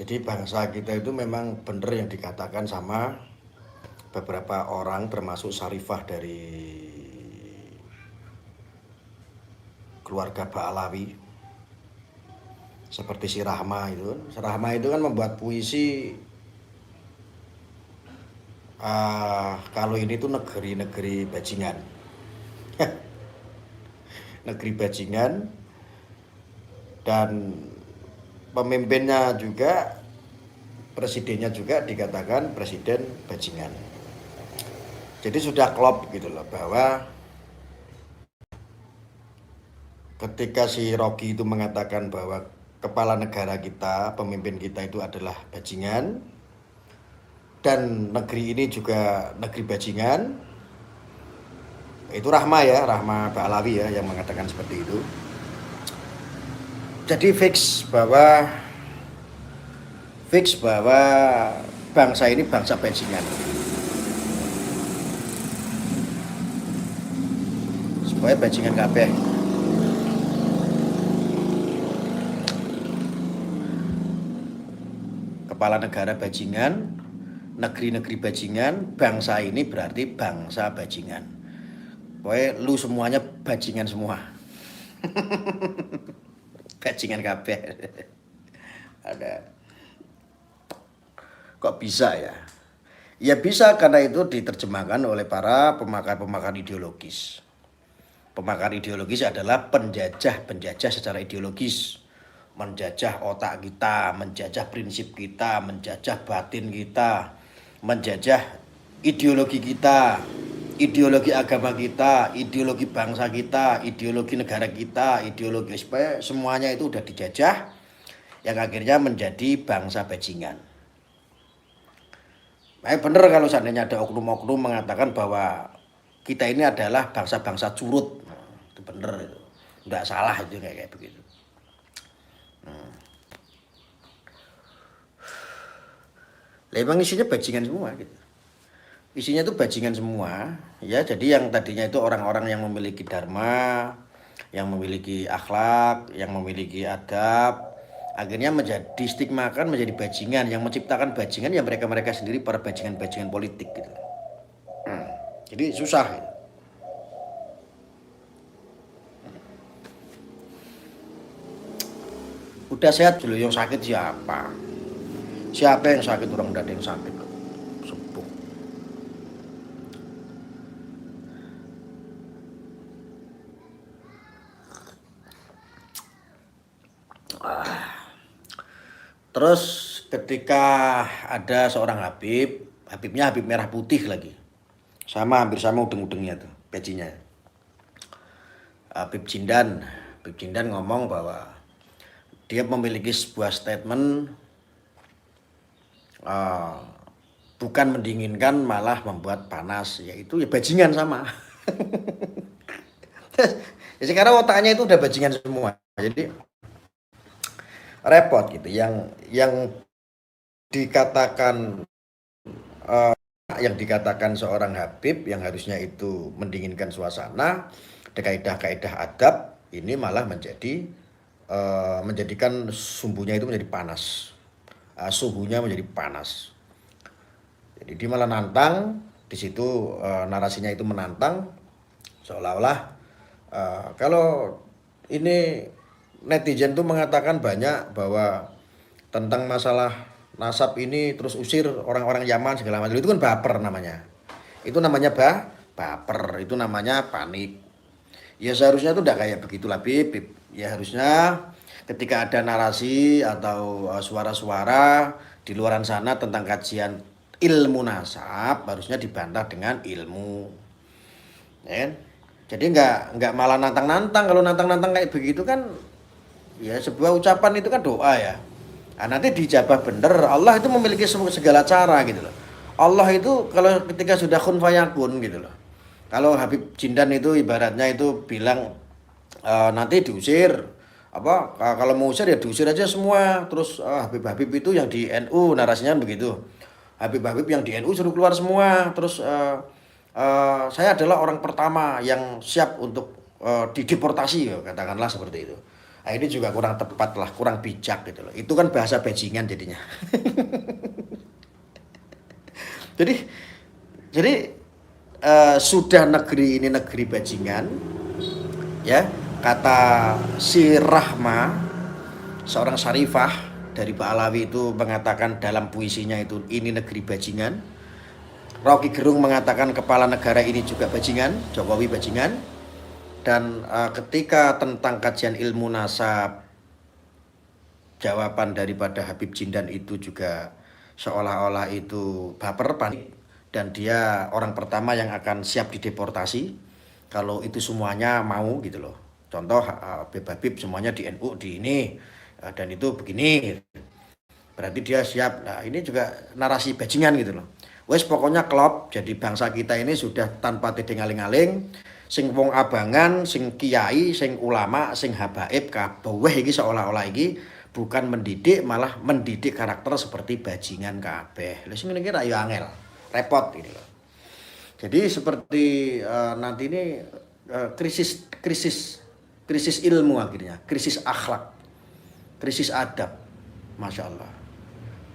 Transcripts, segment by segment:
Jadi bangsa kita itu memang benar yang dikatakan sama beberapa orang termasuk Sarifah dari keluarga Ba'alawi. Seperti si Rahma itu. Si Rahma itu kan membuat puisi kalau ini tuh negeri-negeri bajingan. Negeri bajingan dan pemimpinnya juga, presidennya juga dikatakan presiden bajingan. Jadi sudah klop gitu loh bahwa ketika si Rocky itu mengatakan bahwa kepala negara kita, pemimpin kita itu adalah bajingan dan negeri ini juga negeri bajingan, itu Rahma ya, Rahma Ba'alawi ya yang mengatakan seperti itu. Jadi fix bahwa bangsa ini bangsa bajingan. Supaya bajingan kabeh. Kepala negara bajingan, negeri-negeri bajingan, bangsa ini berarti bangsa bajingan. Pokoknya lu semuanya bajingan semua. Bajingan kabeh. Ada. Kok bisa ya? Ya bisa karena itu diterjemahkan oleh para pemakar-pemakar ideologis. Pemakar ideologis adalah penjajah-penjajah secara ideologis. Menjajah otak kita, menjajah prinsip kita, menjajah batin kita, menjajah ideologi kita, ideologi agama kita, ideologi bangsa kita, ideologi negara kita, ideologi supaya semuanya itu udah dijajah yang akhirnya menjadi bangsa bajingan. Benar kalau seandainya ada oknum-oknum mengatakan bahwa kita ini adalah bangsa-bangsa curut, itu benar itu, nggak salah itu kayak begitu. Memang isinya bajingan semua gitu. Isinya itu bajingan semua ya. Jadi yang tadinya itu orang-orang yang memiliki dharma, yang memiliki akhlak, yang memiliki adab, akhirnya menjadi stigmakan menjadi bajingan. Yang menciptakan bajingan ya mereka-mereka sendiri, para bajingan-bajingan politik gitu. Jadi susah gitu. Udah sehat dulu, yang sakit siapa? Siapa yang sakit? Orang udah ada yang sakit kok. Sembuh. Terus ketika ada seorang Habibnya Habib merah putih lagi. Sama, hampir sama udeng-udengnya tuh, pecinya. Habib Jindan ngomong bahwa dia memiliki sebuah statement bukan mendinginkan malah membuat panas, yaitu ya bajingan sama. Ya sekarang otaknya itu udah bajingan semua, jadi repot gitu. Yang dikatakan seorang Habib yang harusnya itu mendinginkan suasana, kaidah-kaidah adab, ini malah menjadikan sumbunya itu menjadi panas, suhunya menjadi panas. Jadi dia malah nantang di situ, narasinya itu menantang seolah-olah kalau ini netizen tuh mengatakan banyak bahwa tentang masalah nasab ini, terus usir orang-orang Yaman segala macam, itu kan baper namanya. Itu namanya baper, itu namanya panik. Ya seharusnya tuh udah kayak begitulah Bib. Ya harusnya ketika ada narasi atau suara-suara di luaran sana tentang kajian ilmu nasab, harusnya dibantah dengan ilmu. Ya kan? Jadi nggak malah nantang-nantang. Kalau nantang-nantang kayak begitu kan ya sebuah ucapan itu kan doa ya. Nah, nanti dijabah bener. Allah itu memiliki segala cara gitu loh. Allah itu kalau ketika sudah kun fayakun gitu loh. Kalau Habib Jindan itu ibaratnya itu bilang nanti diusir, apa kalau mau usir ya diusir aja semua. Terus Habib-Habib itu yang di NU narasinya begitu. Habib-Habib yang di NU suruh keluar semua. Terus saya adalah orang pertama yang siap untuk dideportasi, katakanlah seperti itu. Nah, ini juga kurang tepat lah, kurang bijak gitu loh. Itu kan bahasa bajingan jadinya. Jadi jadi sudah negeri ini negeri bajingan, ya, kata si Rahma, seorang syarifah dari Ba'alawi itu mengatakan dalam puisinya itu ini negeri bajingan. Rocky Gerung mengatakan kepala negara ini juga bajingan, Jokowi bajingan. Dan ketika tentang kajian ilmu nasab, jawaban daripada Habib Jindan itu juga seolah-olah itu baper, panik, dan dia orang pertama yang akan siap dideportasi kalau itu semuanya mau gitu loh. Contoh Habib semuanya di NU di ini dan itu begini, berarti dia siap. Nah ini juga narasi bajingan gitu loh. Wes pokoknya klop, jadi bangsa kita ini sudah tanpa tedeng aling-aling, sing wong abangan, sing kiai, sing ulama, sing habaib kabeh iki seolah-olah iki bukan mendidik, malah mendidik karakter seperti bajingan kabeh. Lha sing ngene iki ra yo angel, repot gitu loh. Jadi seperti nanti ini krisis ilmu akhirnya, krisis akhlak, krisis adab. Masya Allah.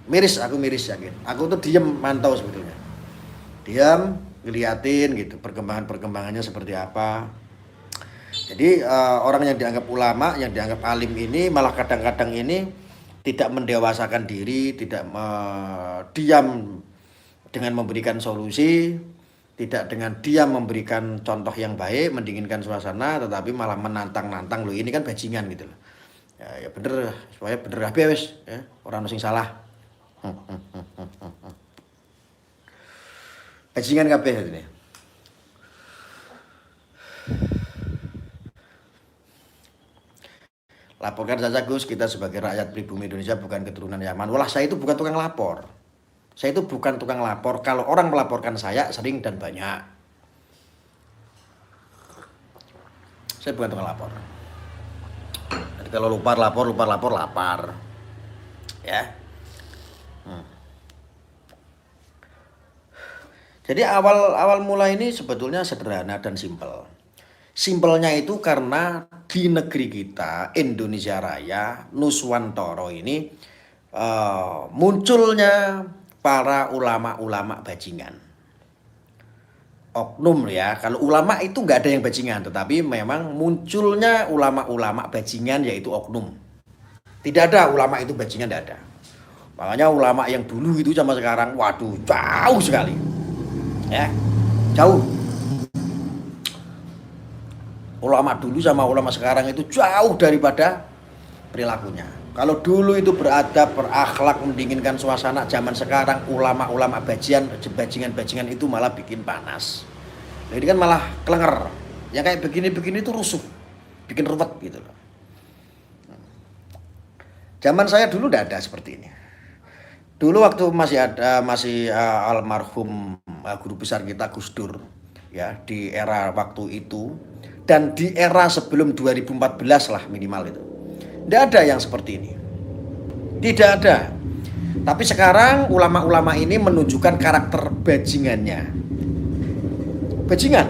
Miris yakin. Aku tuh diem mantau sebetulnya. Diam, ngeliatin gitu perkembangannya seperti apa. Jadi orang yang dianggap ulama, yang dianggap alim ini malah kadang-kadang ini tidak mendewasakan diri, tidak diam dengan memberikan solusi, tidak dengan diam memberikan contoh yang baik, mendinginkan suasana, tetapi malah menantang-nantang loh. Ini kan bajingan gitu loh. Ya bener, supaya bener kabeh wis, ya. Orang sing salah. Bajingan kabeh ini. Laporkan saja Gus, kita sebagai rakyat pribumi Indonesia bukan keturunan Yaman. Walah, saya itu bukan tukang lapor. Saya itu bukan tukang lapor. Kalau orang melaporkan saya sering dan banyak. Saya bukan tukang lapor. Jadi kalau lupa lapar. Ya. Jadi awal mula ini sebetulnya sederhana dan simpel. Simpelnya itu karena di negeri kita, Indonesia Raya, Nuswantoro ini munculnya para ulama-ulama bajingan. Oknum ya, kalau ulama itu nggak ada yang bajingan, tetapi memang munculnya ulama-ulama bajingan yaitu oknum. Tidak ada ulama itu bajingan, tidak ada. Makanya ulama yang dulu itu sama sekarang, waduh, jauh sekali. Ya, jauh. Ulama dulu sama ulama sekarang itu jauh daripada perilakunya. Kalau dulu itu beradab, berakhlak, mendinginkan suasana, zaman sekarang ulama-ulama bajingan itu malah bikin panas. Jadi kan malah kelenger. Yang kayak begini-begini itu rusuh, bikin ruwet gitu loh. Zaman saya dulu tidak ada seperti ini. Dulu waktu masih almarhum guru besar kita Gus Dur, ya, di era waktu itu dan di era sebelum 2014 lah minimal itu. Tidak ada yang seperti ini. Tidak ada. Tapi sekarang ulama-ulama ini menunjukkan karakter bajingannya. Bajingan.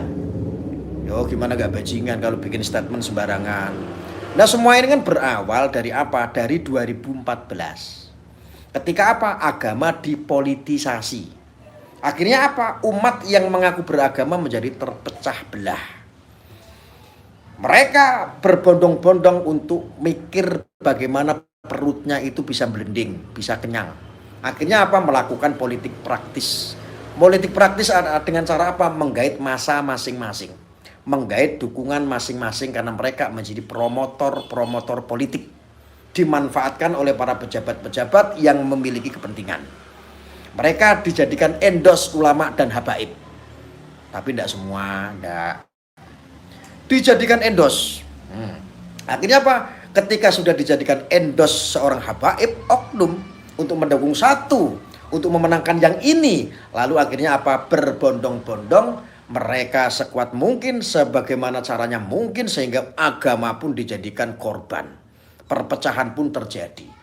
Yo gimana gak bajingan kalau bikin statement sembarangan. Nah semua ini kan berawal dari apa? Dari 2014. Ketika apa? Agama dipolitisasi. Akhirnya apa? Umat yang mengaku beragama menjadi terpecah belah. Mereka berbondong-bondong untuk mikir bagaimana perutnya itu bisa blending, bisa kenyang. Akhirnya apa? Melakukan politik praktis. Politik praktis dengan cara apa? Menggait massa masing-masing. Menggait dukungan masing-masing karena mereka menjadi promotor politik. Dimanfaatkan oleh para pejabat-pejabat yang memiliki kepentingan. Mereka dijadikan endos ulama dan habaib. Tapi tidak semua, tidak. Dijadikan endos. Akhirnya apa? Ketika sudah dijadikan endos seorang habaib, oknum untuk mendukung satu, untuk memenangkan yang ini, lalu akhirnya apa? Berbondong-bondong, mereka sekuat mungkin, sebagaimana caranya mungkin, sehingga agama pun dijadikan korban. Perpecahan pun terjadi.